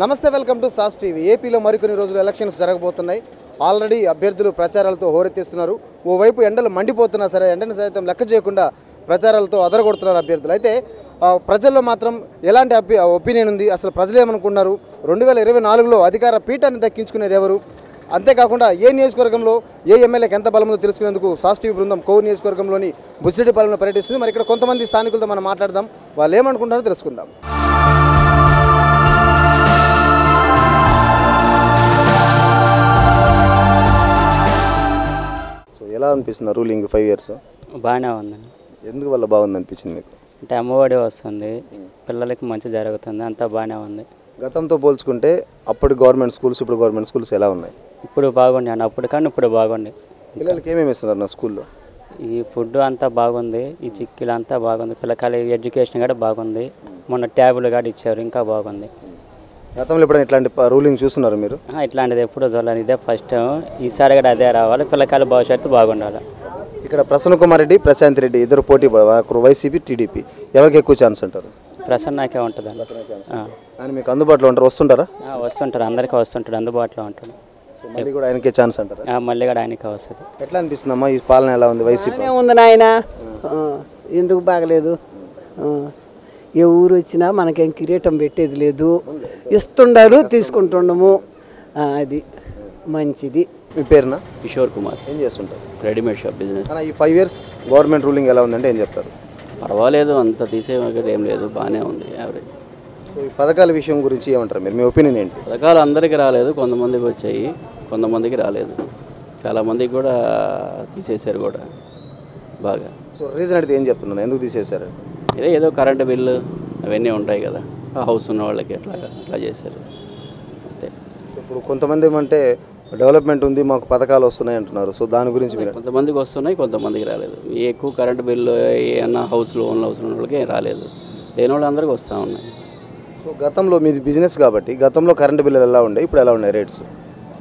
నమస్తే, welcome to sauce TV. ఏపీలో మరికొన్ని రోజులు ఎలక్షన్స్ జరగబోతున్నాయి. ఆల్రెడీ అభ్యర్థులు ప్రచారాలతో హోరెత్తిస్తున్నారు. ఓవైపు ఎండలు మండిపోతున్నా సరే ఎండను సైతం లెక్క చేయకుండా ప్రచారాలతో అదరగొడుతున్నారు అభ్యర్థులు. అయితే ప్రజల్లో మాత్రం ఎలాంటి ఒపీనియన్ ఉంది, అసలు ప్రజలు ఏమనుకున్నారు, 2024లో అధికార పీఠాన్ని దక్కించుకునేది ఎవరు, అంతేకాకుండా ఏ నియోజకవర్గంలో ఏ ఎమ్మెల్యేకి ఎంత బలముందో తెలుసుకునేందుకు సాస్ టీవీ బృందం కోవూరు నియోజకవర్గంలోని బుచ్చిరెడ్డిపాలెంలో పర్యటిస్తుంది. మరి ఇక్కడ కొంతమంది స్థానికులతో మనం మాట్లాడదాం, వాళ్ళు ఏమనుకుంటారో తెలుసుకుందాం. ఎలా అనిపిస్తుంది రూలింగ్ 5 years? బాగానే ఉందండి. ఎందుకు వల్ల బాగుంది అనిపించింది మీకు? అంటే అమ్మఒడి వస్తుంది, పిల్లలకి మంచి జరుగుతుంది, అంతా బాగానే ఉంది. గతంతో పోల్చుకుంటే అప్పుడు గవర్నమెంట్ స్కూల్స్ ఇప్పుడు గవర్నమెంట్ స్కూల్స్ ఎలా ఉన్నాయి? ఇప్పుడు బాగుంది అండి, అప్పుడు కానీ ఇప్పుడు బాగుంది. పిల్లలకి ఏమేమి ఇస్తున్నారు నా స్కూల్లో? ఈ ఫుడ్ అంతా బాగుంది, ఈ చిక్కీలు అంతా బాగుంది, పిల్లకాయల ఎడ్యుకేషన్ కూడా బాగుంది, మొన్న ట్యాబులు కూడా ఇచ్చారు, ఇంకా బాగుంది. గతంలో ఎప్పుడైనా ఇట్లాంటి రూలింగ్ చూస్తున్నారు మీరు? ఇట్లాంటిది ఎప్పుడూ చూడాలి, ఇదే ఫస్ట్ టైం. ఈసారి కూడా అదే రావాలి, పిల్లకాయల భవిష్యత్తు బాగుండాలి. ఇక్కడ ప్రసన్న కుమార్ రెడ్డి, ప్రశాంత్ రెడ్డి ఇద్దరు పోటీ వైసీపీ టీడీపీ ఎవరికి ఎక్కువ ఛాన్స్ అంటారు? ప్రసన్నకే ఉంటుందండి. ఆయన మీకు అందుబాటులో ఉంటారు, వస్తుంటారా? వస్తుంటారు, అందరికీ వస్తుంటాడు, అందుబాటులో ఉంటాడు. మళ్ళీ కూడా ఆయనకే ఛాన్స్ అంటారా? మళ్ళీ కూడా ఆయనకే వస్తుంది. ఎట్లా అనిపిస్తుందమ్మా ఈ పాలన, ఎలా ఉంది వైసీపీ? ఉంది నాయన, ఎందుకు బాగలేదు? ఏ ఊరు వచ్చినా మనకేం కిరీటం పెట్టేది లేదు, ఇస్తుండారు తీసుకుంటుండము, అది మంచిది. మీ పేరునా? కిషోర్ కుమార్. ఏం చేస్తుంటారు? Readymade shop business. ఈ 5 years గవర్నమెంట్ రూలింగ్ ఎలా ఉందంటే ఏం చెప్తారు? పర్వాలేదు, అంత తీసేది ఏం లేదు, బాగానే ఉంది, యావరేజ్. సో ఈ పథకాల విషయం గురించి ఏమంటారు మీరు? మీ ఒపీనియన్ ఏంటి? పథకాలు అందరికీ రాలేదు, కొంతమందికి వచ్చాయి, కొంతమందికి రాలేదు, చాలామందికి కూడా తీసేశారు కూడా బాగా. సో రీజన్ అడిగితే ఏం చెప్తున్నాను, ఎందుకు తీసేశారు? ఏదో కరెంటు బిల్లు అవన్నీ ఉంటాయి కదా, ఆ హౌస్ ఉన్న వాళ్ళకి అట్లా చేశారు అంతే. ఇప్పుడు కొంతమంది ఏమంటే డెవలప్మెంట్ ఉంది, మాకు పథకాలు వస్తున్నాయి అంటున్నారు. సో దాని గురించి మీరు? కొంతమందికి వస్తున్నాయి, కొంతమందికి రాలేదు. ఎక్కువ కరెంటు బిల్లు ఏమన్నా హౌస్లో ఉన్న వాళ్ళకి ఏం రాలేదు, లేని వాళ్ళందరికీ వస్తూ ఉన్నాయి. సో గతంలో మీది బిజినెస్ కాబట్టి గతంలో కరెంటు బిల్లులు ఎలా ఉండే, ఇప్పుడు ఎలా ఉన్నాయి రేట్స్?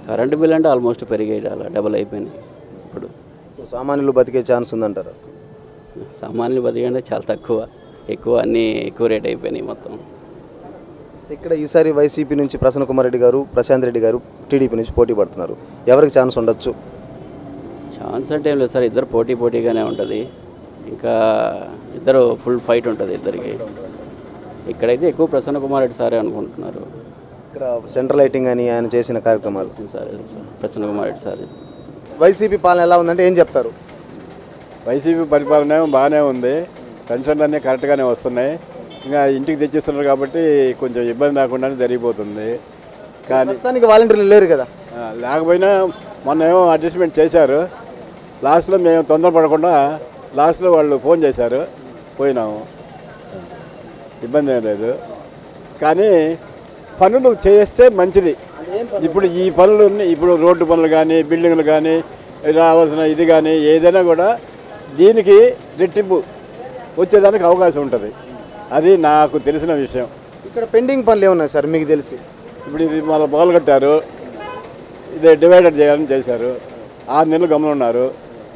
కరెంటు బిల్ అంటే ఆల్మోస్ట్ పెరిగాయి, అలా డబల్ అయిపోయినాయి ఇప్పుడు. సో సామాన్యులు బతికే ఛాన్స్ ఉందంటారు? సామాన్యులు బతికంటే చాలా తక్కువ, ఎక్కువ అన్నీ ఎక్కువ రేట్ అయిపోయినాయి మొత్తం. ఇక్కడ ఈసారి వైసీపీ నుంచి ప్రసన్న కుమార్ రెడ్డి గారు, ప్రశాంత్ రెడ్డి గారు టీడీపీ నుంచి పోటీ పడుతున్నారు. ఎవరికి ఛాన్స్ ఉండొచ్చు? ఛాన్స్ అంటే ఏం లేదు సార్, ఇద్దరు పోటీగానే ఉంటుంది, ఇంకా ఇద్దరు ఫుల్ ఫైట్ ఉంటుంది ఇద్దరికి. ఇక్కడైతే ఎక్కువ ప్రసన్న కుమార్ రెడ్డి సారే అనుకుంటున్నారు. ఇక్కడ సెంట్రల్ లైటింగ్ అని ఆయన చేసిన కార్యక్రమాలు sir Prasanna Kumar Reddy sir. YCP పాలన ఎలా ఉందంటే ఏం చెప్తారు? వైసీపీ పరిపాలన బాగానే ఉంది, పెన్షన్లు అన్నీ కరెక్ట్గానే వస్తున్నాయి, ఇంకా ఇంటికి తెచ్చిస్తున్నారు కాబట్టి కొంచెం ఇబ్బంది లేకుండానే జరిగిపోతుంది. కానీ ప్రస్తుతానికి వాలంటీర్లు లేరు కదా? లేకపోయినా మొన్న ఏమో అడ్జస్ట్మెంట్ చేశారు, లాస్ట్లో మేము తొందరపడకుండా లాస్ట్లో వాళ్ళు ఫోన్ చేశారు, పోయినాము, ఇబ్బంది ఏం లేదు. కానీ పనులు చేస్తే మంచిది. ఇప్పుడు ఈ పనులు ఇప్పుడు రోడ్డు పనులు కానీ బిల్డింగ్లు కానీ రావాల్సిన ఇది కానీ ఏదైనా కూడా దీనికి రెట్టింపు వచ్చేదానికి అవకాశం ఉంటుంది, అది నాకు తెలిసిన విషయం. ఇక్కడ పెండింగ్ పనులు ఏమున్నాయి సార్ మీకు తెలిసి? ఇప్పుడు ఇది మళ్ళీ మొదలు కట్టారు, ఇదే డివైడర్ చేయాలని చేశారు, 6 నెలలు గమనం ఉన్నారు,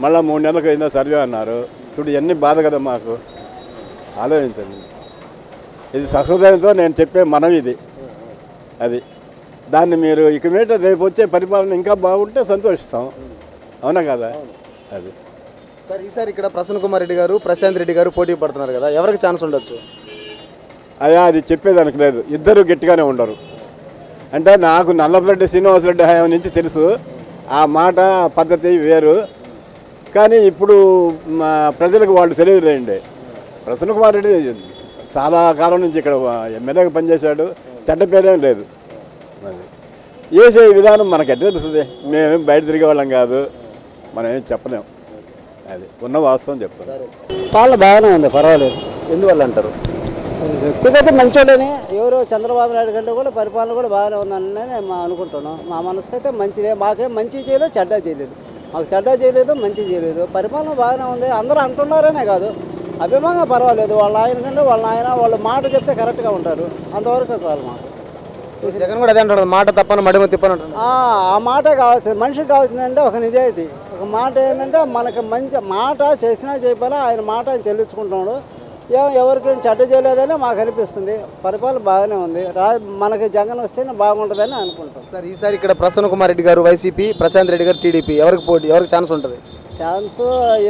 మళ్ళీ 3 నెలలకు ఏదో సర్వే అన్నారు. చూడు ఇవన్నీ బాధ కదా మాకు, ఆలోచించండి. ఇది సహృదయంతో నేను చెప్పే మనవి ఇది, అది దాన్ని మీరు ఇక మీద రేపు వచ్చే పరిపాలన ఇంకా బాగుంటే సంతోషిస్తాం, అవునా కదా? అది సార్ ఈసారి ఇక్కడ ప్రసన్న కుమార్ రెడ్డి గారు, ప్రశాంత్ రెడ్డి గారు పోటీ పడుతున్నారు కదా, ఎవరికి ఛాన్స్ ఉండొచ్చు? అయ్యా అది చెప్పేదానికి లేదు, ఇద్దరు గట్టిగానే ఉండరు. అంటే నాకు నల్లపరెడ్డి శ్రీనివాసరెడ్డి హయాం నుంచి తెలుసు, ఆ మాట పద్ధతి వేరు. కానీ ఇప్పుడు మా ప్రజలకు వాళ్ళు తెలియదులేండి. ప్రసన్న కుమార్ రెడ్డి చాలా కాలం నుంచి ఇక్కడ ఎమ్మెల్యేగా పనిచేశాడు, చెడ్డ పేరేం లేదు. అది వేసే విధానం మనకు ఎట్లా తెలుస్తుంది, మేమేం బయట తిరిగే వాళ్ళం కాదు, మనం ఏం చెప్పలేము, అది ఉన్న వాస్తవం చెప్తాం. పాలన బాగానే ఉంది, పర్వాలేదు. ఎందువల్ల అంటారు? వ్యక్తిగత మంచోళ్ళని ఎవరో చంద్రబాబు నాయుడు కంటే కూడా పరిపాలన కూడా బాగానే ఉందని మేము అనుకుంటున్నాం. మా మనసుకు అయితే మంచిదే, మాకేం మంచి చేయలేదు చెడ్డ చేయలేదు, మాకు చెడ్డ చేయలేదు మంచి చేయలేదు, పరిపాలన బాగానే ఉంది. అందరూ అంటున్నారనే కాదు, అభిమానంగా పర్వాలేదు. వాళ్ళ ఆయన కంటే వాళ్ళ ఆయన వాళ్ళ మాట చెప్తే కరెక్ట్గా ఉంటారు, అంతవరకు చాలు మాకు. జగన్ కూడా అదే అంటాడు, మాట తప్పను మడిమ తిప్పను అంటాడు. ఆ మాట కావాల్సింది, మనిషికి కావాల్సిందంటే ఒక నిజాయితీ, ఒక మాట ఏంటంటే మనకి మంచి మాట చేసినా చేయకపోయినా ఆయన మాట ఆయన చెల్లించుకుంటున్నాడు. ఎవరికైనా చెడ్డ చేయలేదని మాకు అనిపిస్తుంది. పరిపాలన బాగానే ఉంది. మనకి జగన్ వస్తేనే బాగుంటుందని అనుకుంటాం. సార్ ఈసారి ఇక్కడ ప్రసన్న కుమార్ రెడ్డి గారు వైసీపీ, ప్రశాంత్ రెడ్డి గారు టీడీపీ, ఎవరికి ఛాన్స్ ఉంటుంది? ఛాన్స్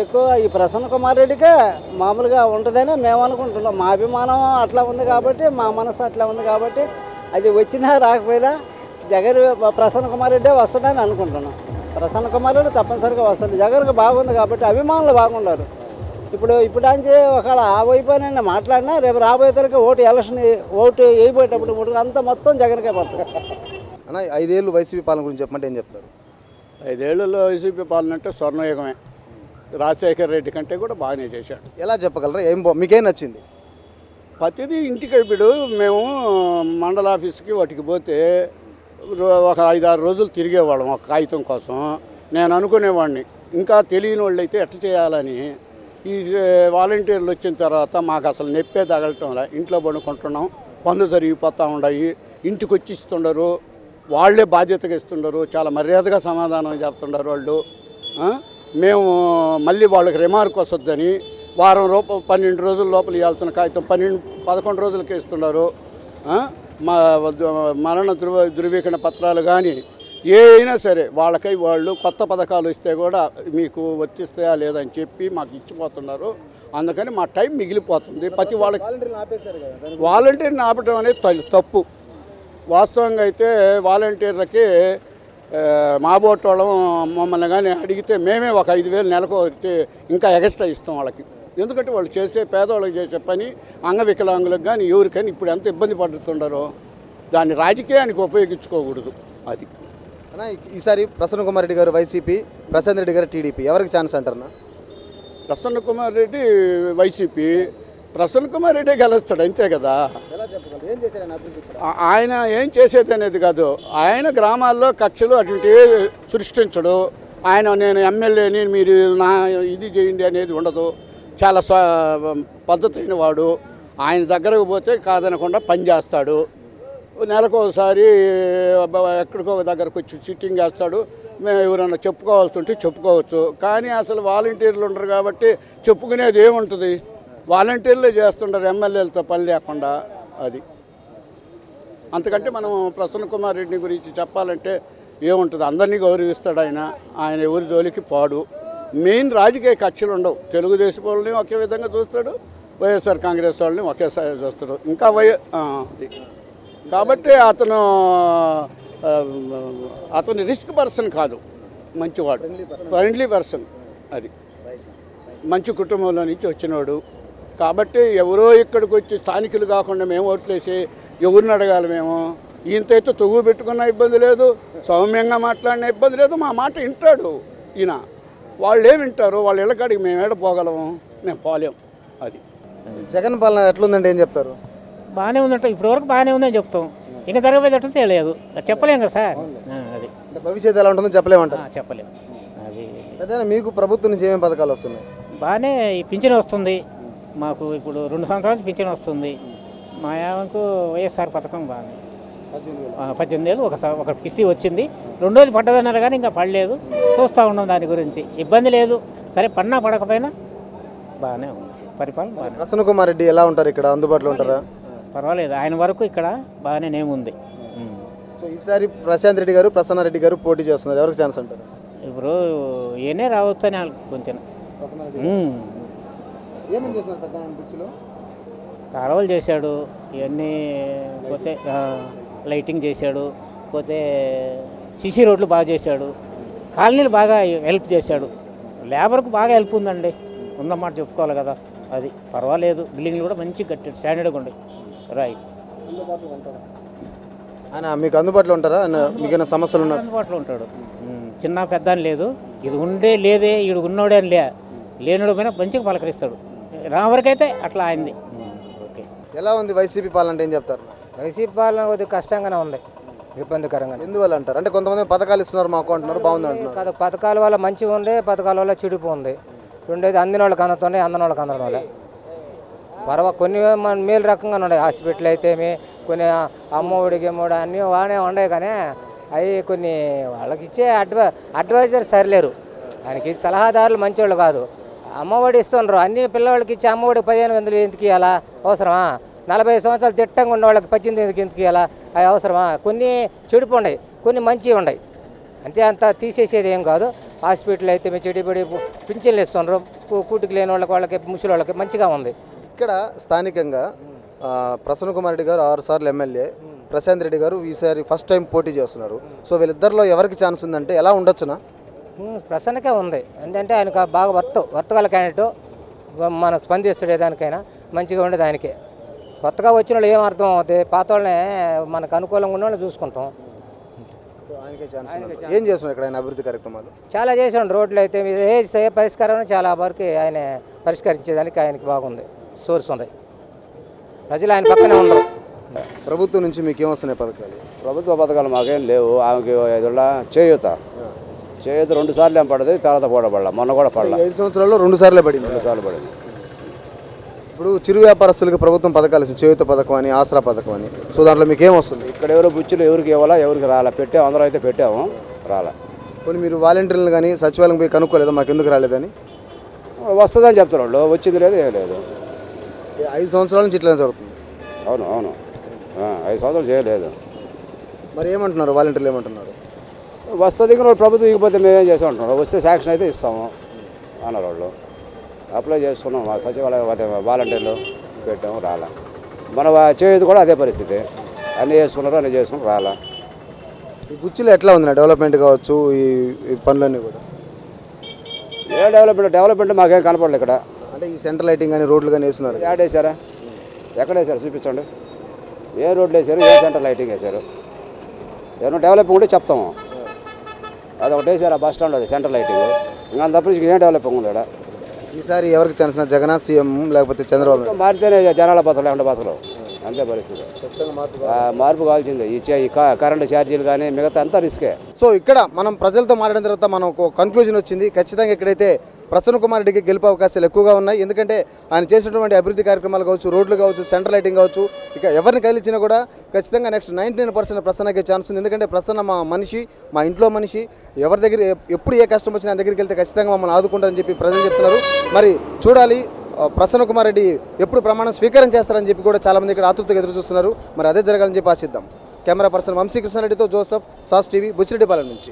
ఎక్కువ ఈ ప్రసన్న కుమార్ రెడ్డికే మామూలుగా ఉంటుందని మేము అనుకుంటున్నాం. మా అభిమానం అట్లా ఉంది కాబట్టి, మా మనసు అట్లా ఉంది కాబట్టి, అది వచ్చినా రాకపోయినా జగన్ ప్రసన్న కుమార్ రెడ్డే వస్తాడని అనుకుంటున్నాం. ప్రసన్న కుమార్ రెడ్డి తప్పనిసరిగా వస్తుంది. జగన్కి బాగుంది కాబట్టి అభిమానులు బాగున్నారు. ఇప్పుడు అంచే ఒకవేళ ఆ వైపునైనా మాట్లాడినా రేపు రాబోయే తరగతి ఓటు వేయబోయేటప్పుడు అంతా మొత్తం జగన్కే పడుతుంది. అన్న 5 ఏళ్ళు వైసీపీ పాలన గురించి చెప్పమంటే ఏం చెప్తారు? 5 ఏళ్లలో వైసీపీ పాలన అంటే స్వర్ణయుగమే. రాజశేఖర్ రెడ్డి కంటే కూడా బాగానే చేశాడు. ఎలా చెప్పగలరా? మీకేం నచ్చింది? ప్రతిదీ ఇంటికి ఇప్పుడు మేము మండల ఆఫీస్కి వాటికి పోతే ఒక 5-6 రోజులు తిరిగేవాళ్ళం ఒక కాగితం కోసం. నేను అనుకునేవాడిని ఇంకా తెలియని వాళ్ళు అయితే ఎట్లా చేయాలని. ఈ వాలంటీర్లు వచ్చిన తర్వాత మాకు అసలు నొప్పే తగలటంలా. ఇంట్లో పడుకుంటున్నాం, పనులు జరిగిపోతూ ఉన్నాయి, ఇంటికి వచ్చి ఇస్తుండరు, వాళ్ళే బాధ్యతగా ఇస్తుండరు, చాలా మర్యాదగా సమాధానం చెప్తుండరు వాళ్ళు. మేము మళ్ళీ వాళ్ళకి రిమార్క్ వస్తుందని వారం 12 రోజుల లోపల ఇవ్వాల్సిన కాగితం 11 రోజులకి ఇస్తున్నారు. మరణ ధృవీకరణ పత్రాలు కానీ ఏ అయినా సరే వాళ్ళకై వాళ్ళు కొత్త పథకాలు ఇస్తే కూడా మీకు వర్తిస్తాయా లేదని చెప్పి మాకు ఇచ్చిపోతున్నారు. అందుకని మా టైం మిగిలిపోతుంది. ప్రతి వాళ్ళకి వాలంటీర్ని ఆపడం అనేది తప్పు. వాస్తవంగా అయితే వాలంటీర్లకి మా బోట్ వాళ్ళం మమ్మల్ని కానీ అడిగితే మేమే ఒక 5,000 నెలకు ఇంకా ఎగస్ట్రా ఇస్తాం వాళ్ళకి. ఎందుకంటే వాళ్ళు చేసే పేదవాళ్ళకి చేసే పని అంగవికలాంగులకు కానీ ఎవరికైనా ఇప్పుడు ఎంత ఇబ్బంది పడుతుండారో దాన్ని రాజకీయానికి ఉపయోగించుకోకూడదు. అది అన్న ఈసారి ప్రసన్న కుమార్ రెడ్డి గారు వైసీపీ, ప్రశాంత్ రెడ్డి గారు టీడీపీ, ఎవరికి ఛాన్స్ అంటారన్నా? ప్రసన్న కుమార్ రెడ్డి వైసీపీ, ప్రసన్న కుమార్ రెడ్డి గెలుస్తాడు అంతే కదా. ఆయన ఏం చేసేది అనేది కాదు. ఆయన గ్రామాల్లో కక్షలు అటువంటివి సృష్టించడు. నేను ఎమ్మెల్యేని మీరు నా ఇది చేయండి అనేది ఉండదు. చాలా పద్ధతి అయిన వాడు. ఆయన దగ్గరకు పోతే కాదనకుండా పనిచేస్తాడు. నెలకు ఒకసారి ఎక్కడికో దగ్గరకు వచ్చి సిట్టింగ్ చేస్తాడు. మేము ఎవరైనా చెప్పుకోవాల్సి ఉంటే చెప్పుకోవచ్చు. కానీ అసలు వాలంటీర్లు ఉండరు కాబట్టి చెప్పుకునేది ఏముంటుంది? వాలంటీర్లే చేస్తుంటారు ఎమ్మెల్యేలతో పని లేకుండా. అది అంతకంటే మనం ప్రసన్న కుమార్ రెడ్డి గురించి చెప్పాలంటే ఏముంటుంది? అందరినీ గౌరవిస్తాడు ఆయన ఎవరి జోలికి పోడు. మెయిన్ రాజకీయ కక్షలు ఉండవు. తెలుగుదేశం వాళ్ళని ఒకే విధంగా చూస్తాడు, వైఎస్ఆర్ కాంగ్రెస్ వాళ్ళని ఒకేసారి చూస్తాడు. ఇంకా అది కాబట్టి అతను రిస్క్ పర్సన్ కాదు, మంచివాడు, ఫ్రెండ్లీ పర్సన్. అది మంచి కుటుంబంలో నుంచి వచ్చినవాడు కాబట్టి ఎవరో ఇక్కడికి వచ్చి స్థానికులు కాకుండా మేము ఓట్లేసి ఎవరిని అడగాలి? మేము ఈయనతో తొవ్వు పెట్టుకున్న ఇబ్బంది లేదు, సౌమ్యంగా మాట్లాడిన ఇబ్బంది లేదు. మా మాట వింటాడు ఈయన. వాళ్ళు ఏమి వింటారు? వాళ్ళ ఇళ్ళకాడికి మేము ఏడపోగలము? మేము పోలేం. అది జగన్ పాలన ఎట్లుందంటే ఏం చెప్తారు? బాగానే ఉందంట. ఇప్పటివరకు బాగానే ఉందని చెప్తాం. ఇంకా జరగబోయేటట్టు తెలియదు, చెప్పలేం కదా సార్. అది భవిష్యత్తు ఎలా ఉంటుందో చెప్పలేమంటారు. చెప్పలేము. అది మీకు ప్రభుత్వం నుంచి ఏమేమి పథకాలు వస్తున్నాయి? బాగానే ఈ పింఛన్ వస్తుంది మాకు. ఇప్పుడు 2 సంవత్సరాల నుంచి పింఛన్ వస్తుంది. మా యావకు వైఎస్ఆర్ పథకం బాగానే 18 ఏళ్ళు ఒక కిస్తీ వచ్చింది. రెండోది పడ్డదన్నారు కానీ ఇంకా పడలేదు. చూస్తూ ఉన్నాం దాని గురించి. ఇబ్బంది లేదు. సరే పడినా పడకపోయినా బాగానే ఉంది పరిపాలన. బాగానే. ప్రసన్న కుమార్ రెడ్డి ఎలా ఉంటారు? ఇక్కడ అందుబాటులో ఉంటారా? పర్వాలేదు, ఆయన వరకు ఇక్కడ బాగానే నేముంది. సో ఈసారి ప్రశాంత్ రెడ్డి గారు, ప్రసన్న రెడ్డి గారు పోటీ చేస్తున్నారు. ఎవరికి ఛాన్స్ అంటారు? ఇప్పుడు ఏనే రావచ్చు అని కొంచెం. ఏమేమి చేస్తున్నారు పెద్ద పిచ్చిలో? కాలువలు చేశాడు, ఇవన్నీ పోతే లైటింగ్ చేశాడు, పోతే సిసి రోడ్లు బాగా చేశాడు, కాలనీలు బాగా హెల్ప్ చేశాడు. లేబర్కు బాగా హెల్ప్ ఉందండి, ఉందన్నమాట చెప్పుకోవాలి కదా. అది పర్వాలేదు. బిల్డింగ్లు కూడా మంచి కట్టాడు, స్టాండర్డ్గా ఉండే. రైట్. ఆయన మీకు అందుబాటులో ఉంటారా? మీకైనా సమస్యలు ఉన్నా అందుబాటులో ఉంటాడు. చిన్న పెద్ద అని లేదు. ఇది ఉండే లేదే, ఈడు ఉన్నోడే అని లేనుడు పైన మంచిగా పలకరిస్తాడు. రావరకైతే అట్లా అయింది. ఓకే. ఎలా ఉంది వైసీపీ పాలన అంటే ఏం చెప్తారు? వైసీపీ పాలన కొద్దిగా కష్టంగానే ఉంది, ఇబ్బందికరంగా. ఎందువల్ల అంటారు? అంటే కొంతమంది పథకాలు ఇస్తున్నారు మాకు అంటున్నారు, బాగుంది అంటున్నారు. పథకాల వల్ల మంచిగా ఉంది, పథకాల వల్ల చెడిపోయింది. రెండేది అందిన వాళ్ళకి అందుతున్నాయి, అందని వాళ్ళకి అందడం వల్ల కొన్ని మేలు రకంగా ఉన్నాయి. హాస్పిటల్ అయితే కొన్ని అమ్మఒడికి అన్నీ బాగానే ఉన్నాయి. కానీ అవి కొన్ని వాళ్ళకి ఇచ్చే అడ్వైజర్ సరిలేరు. ఆయనకి సలహాదారులు మంచివాళ్ళు కాదు. అమ్మఒడి ఇస్తున్నారు. అన్ని పిల్లవాళ్ళకి ఇచ్చి అమ్మఒడికి 15,000 ఎందుకు ఇవ్వాలా? అవసరమా? 40 సంవత్సరాలు తిట్టంగా ఉన్న వాళ్ళకి 18,000 ఎందుకు ఇవ్వాలా? అవి అవసరమా? కొన్ని చెడిపో ఉన్నాయి, కొన్ని మంచివి ఉన్నాయి. అంటే అంత తీసేసేది ఏం కాదు. హాస్పిటల్ అయితే మేము చెడిపడి పింఛన్లు ఇస్తున్నారు. కూటికి లేని వాళ్ళకి ముసలి వాళ్ళకి మంచిగా ఉంది. ఇక్కడ స్థానికంగా ప్రసన్న కుమార్ రెడ్డి గారు 6 సార్లు ఎమ్మెల్యే, ప్రశాంత్ రెడ్డి గారు ఈసారి ఫస్ట్ టైం పోటీ చేస్తున్నారు. సో వీళ్ళిద్దరిలో ఎవరికి ఛాన్స్ ఉందంటే ఎలా ఉండొచ్చునా? ప్రసన్నకే ఉంది. ఎందుకంటే ఆయనకు బాగా వర్త్ గల క్యాండిడేట్. మన స్పందిస్తుడే దానికైనా మంచిగా ఉండే దానికే. కొత్తగా వచ్చిన వాళ్ళు ఏం అర్థం అవుతుంది? పాత వాళ్ళనే మనకు అనుకూలంగా ఉన్న వాళ్ళు చూసుకుంటాం. ఆయనకే ఛాన్స్. ఏం చేస్తున్నారు ఇక్కడ ఆయన అభివృద్ధి కార్యక్రమాలు? చాలా చేసాడు. రోడ్లు అయితే ఏ పరిష్కారం చాలా వరకు ఆయన పరిష్కరించేదానికి ఆయనకి బాగుంది. సోర్స్ ఉన్నాయి. ప్రజలు ఆయన పక్కనే ఉండరు. ప్రభుత్వం నుంచి మీకు ఏమొస్తున్నాయి పథకాలు? ప్రభుత్వ పథకాలు మాకేం లేవు. ఆమెకి చేయూత 2 సార్లు ఏం పడదు, తర్వాత కూడా పడలా. మొన్న కూడా పడలా. 5 సంవత్సరాల్లో 2 సార్లే పడింది. 2 సార్లు పడింది. ఇప్పుడు చిరు వ్యాపారస్తులకు ప్రభుత్వం పథకాలు ఇస్తుంది. చేయూత పథకం అని, ఆసరా పథకం అని. సో దాంట్లో మీకు ఏమొస్తుంది? ఇక్కడ ఎవరో బుచ్చులు ఎవరికి ఇవ్వాలా, ఎవరికి రాలా. పెట్టాము, అందరూ అయితే పెట్టాము, రాలా. కొన్ని మీరు వాలంటీర్లు కానీ సచివాలయం పోయి కనుక్కోలేదా మాకు ఎందుకు రాలేదని? వస్తుందని చెప్తారు వాళ్ళు. వచ్చింది లేదు, ఏం లేదు. 5 సంవత్సరాల నుంచి ఇట్లా జరుగుతుంది. అవును 5 సంవత్సరాలు చేయలేదు. మరి ఏమంటున్నారు వాలంటీర్లు? ఏమంటున్నారు? వస్తుంది ఇంకా ప్రభుత్వం ఇకపోతే మేమేం చేసి ఉంటున్నాం. వస్తే శాంక్షన్ అయితే ఇస్తాము అన్నారు వాళ్ళు. అప్లై చేసుకున్నాం, మా సచివాలయం వాలంటీర్లు పెట్టాము, రాలా. మన చేయేది కూడా అదే పరిస్థితి. అన్నీ చేసుకున్నారు, అన్నీ చేసుకుని రాలా. ఈ బుచ్చిలో ఎట్లా ఉంది డెవలప్మెంట్ కావచ్చు, ఈ పనులన్నీ కూడా? ఏ డెవలప్మెంట్ మాకేం కనపడలేదు ఇక్కడ. అంటే ఈ సెంట్రల్ లైటింగ్ కానీ రోడ్లు కానీ వేస్తున్నారు. యాడ్ వేసారా? ఎక్కడ వేసారు చూపించండి. ఏ రోడ్లు వేసారు, ఏ సెంట్రల్ లైటింగ్ వేసారు? ఏమైనా డెవలపింగ్ ఉంటే చెప్తాము. అదొకటి వేసారు, బస్ స్టాండ్ అది సెంట్రల్ లైటింగ్. ఇంకా తప్ప ఏం డెవలపింగ్ ఉంది ఇక్కడ. ఈసారి ఎవరికి ఛాన్స్? జగన్ సీఎం లేకపోతే చంద్రబాబు? మారితేనే జనాల బతలు, ఎండ బతలు, అంతే పరిస్థితి. మార్పు కావాల్సిందే. ఈ కరెంటు ఛార్జీలు కానీ మిగతా అంతా రిస్కే. సో ఇక్కడ మనం ప్రజలతో మాట్లాడిన తర్వాత మనం ఒక కన్క్లూజన్ వచ్చింది. ఖచ్చితంగా ఇక్కడైతే ప్రసన్న కుమార్ రెడ్డికి గెలుపు అవకాశాలు ఎక్కువగా ఉన్నాయి. ఎందుకంటే ఆయన చేసినటువంటి అభివృద్ధి కార్యక్రమాలు కావచ్చు, రోడ్లు కావచ్చు, సెంట్రల్ లైటింగ్ కావచ్చు, ఇక ఎవరిని కదిలించినా కూడా ఖచ్చితంగా నెక్స్ట్ 99% ప్రసన్నకే ఛాన్స్ ఉంది. ఎందుకంటే ప్రసన్న మా మనిషి, మా ఇంట్లో మనిషి. ఎవరి దగ్గర ఎప్పుడు ఏ కష్టం వచ్చినా ఆయన దగ్గరికి వెళ్తే ఖచ్చితంగా మమ్మల్ని ఆదుకుంటారని చెప్పి ప్రజలు చెప్తున్నారు. మరి చూడాలి ప్రసన్న కుమార్ రెడ్డి ఎప్పుడు ప్రమాణం స్వీకారం చేస్తారని చెప్పి కూడా చాలామంది ఇక్కడ ఆతృతగా ఎదురు చూస్తున్నారు. మరి అదే జరగాలని చెప్పి ఆశిద్దాం. కెమెరా పర్సన్ వంశీకృష్ణారెడ్డితో జోసఫ్, సాస్ టీవీ, బుచ్చిరెడ్డిపాలెం నుంచి.